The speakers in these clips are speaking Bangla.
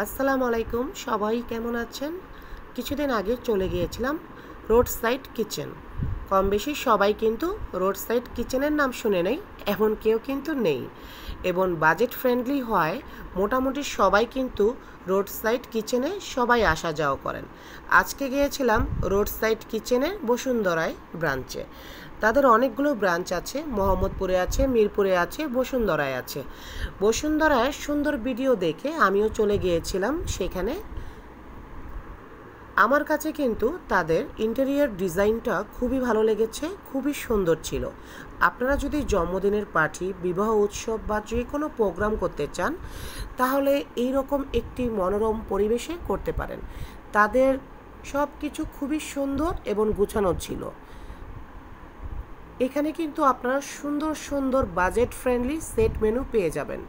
আসসালামু আলাইকুম, সবাই কেমন আছেন? কিছুদিন আগে চলে গিয়েছিলাম রোড সাইড কিচেন। কম বেশি সবাই কিন্তু রোড সাইড কিচেনের নাম শুনে নেই, এমন কেউ কিন্তু নেই। এবং বাজেট ফ্রেন্ডলি হয়, মোটামুটি সবাই কিন্তু রোড সাইড কিচেনে সবাই আসা যাওয়া করেন। আজকে গিয়েছিলাম রোড সাইড কিচেনের বসুন্ধরায় ব্রাঞ্চে। তাদের অনেকগুলো ব্রাঞ্চ আছে, মোহাম্মদপুরে আছে, মিরপুরে আছে, বসুন্ধরায় আছে। বসুন্ধরায় সুন্দর ভিডিও দেখে আমিও চলে গিয়েছিলাম সেখানে। আমার কাছে কিন্তু তাদের ইন্টেরিয়র ডিজাইনটা খুবই ভালো লেগেছে, খুবই সুন্দর ছিল। আপনারা যদি জন্মদিনের পার্টি, বিবাহ উৎসব বা যে কোনো প্রোগ্রাম করতে চান, তাহলে এই রকম একটি মনোরম পরিবেশে করতে পারেন। তাদের সব কিছু খুবই সুন্দর এবং গুছানো ছিল। এখানে কিন্তু আপনারা সুন্দর সুন্দর বাজেট ফ্রেন্ডলি সেট মেনু পেয়ে যাবেন।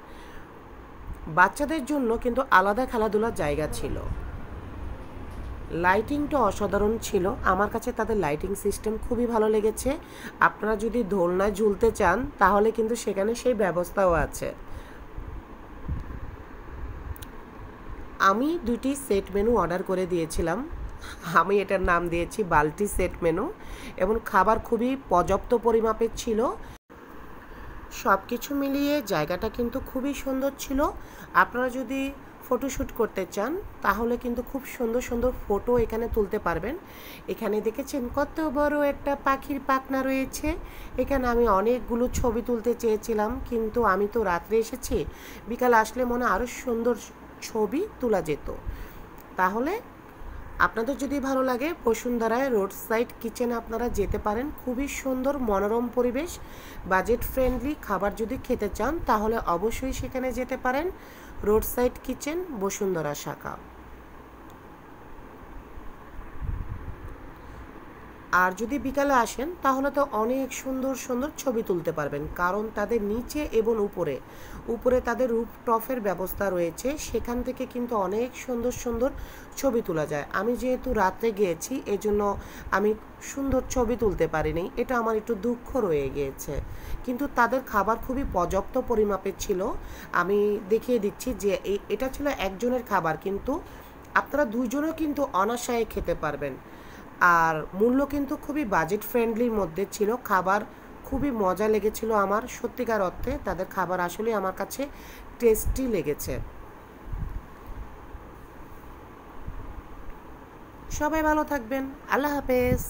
বাচ্চাদের জন্য কিন্তু আলাদা খেলাধুলার জায়গা ছিল। লাইটিংটা অসাধারণ ছিল, আমার কাছে তাদের লাইটিং সিস্টেম খুবই ভালো লেগেছে। আপনারা যদি দোলনায় ঝুলতে চান তাহলে কিন্তু সেখানে সেই ব্যবস্থাও আছে। আমি দুটি সেট মেনু অর্ডার করে দিয়েছিলাম। আমি এটার নাম দিয়েছি বালতি সেট মেনু, এবং খাবার খুবই পর্যাপ্ত পরিমাপের ছিল। সব কিছু মিলিয়ে জায়গাটা কিন্তু খুবই সুন্দর ছিল। আপনারা যদি ফটোশ্যুট করতে চান তাহলে কিন্তু খুব সুন্দর সুন্দর ফটো এখানে তুলতে পারবেন। এখানে দেখেছেন কত বড় একটা পাখির পাখনা রয়েছে। এখানে আমি অনেকগুলো ছবি তুলতে চেয়েছিলাম, কিন্তু আমি তো রাত্রে এসেছি, বিকাল আসলে মনে আরও সুন্দর ছবি তোলা যেত। তাহলে আপনাদের যদি ভালো লাগে, বসুন্ধরায় রোড সাইড কিচেনে আপনারা যেতে পারেন। খুবই সুন্দর মনোরম পরিবেশ, বাজেট ফ্রেন্ডলি খাবার যদি খেতে চান তাহলে অবশ্যই সেখানে যেতে পারেন। রোড সাইড কিচেন, বসুন্ধরা শাখা। আর যদি বিকালে আসেন তাহলে তো অনেক সুন্দর সুন্দর ছবি তুলতে পারবেন, কারণ তাদের নিচে এবং উপরে উপরে তাদের রুফটপের ব্যবস্থা রয়েছে, সেখান থেকে কিন্তু অনেক সুন্দর সুন্দর ছবি তোলা যায়। আমি যেহেতু রাত্রে গিয়েছি এজন্য আমি সুন্দর ছবি তুলতে পারিনি, এটা আমার একটু দুঃখ রয়ে গিয়েছে। কিন্তু তাদের খাবার খুবই পর্যাপ্ত পরিমাপের ছিল। আমি দেখিয়ে দিচ্ছি যে এটা ছিল একজনের খাবার, কিন্তু আপনারা দুইজনও কিন্তু অনায়াসে খেতে পারবেন। আর মূল্য কিন্তু খুবই বাজেট ফ্রেন্ডলির মধ্যে ছিল। খাবার খুবই মজা লেগেছিল আমার, সত্যিকার অর্থে তাদের খাবার আসলে আমার কাছে টেস্টি লেগেছে। সবাই ভালো থাকবেন, আল্লাহ হাফেজ।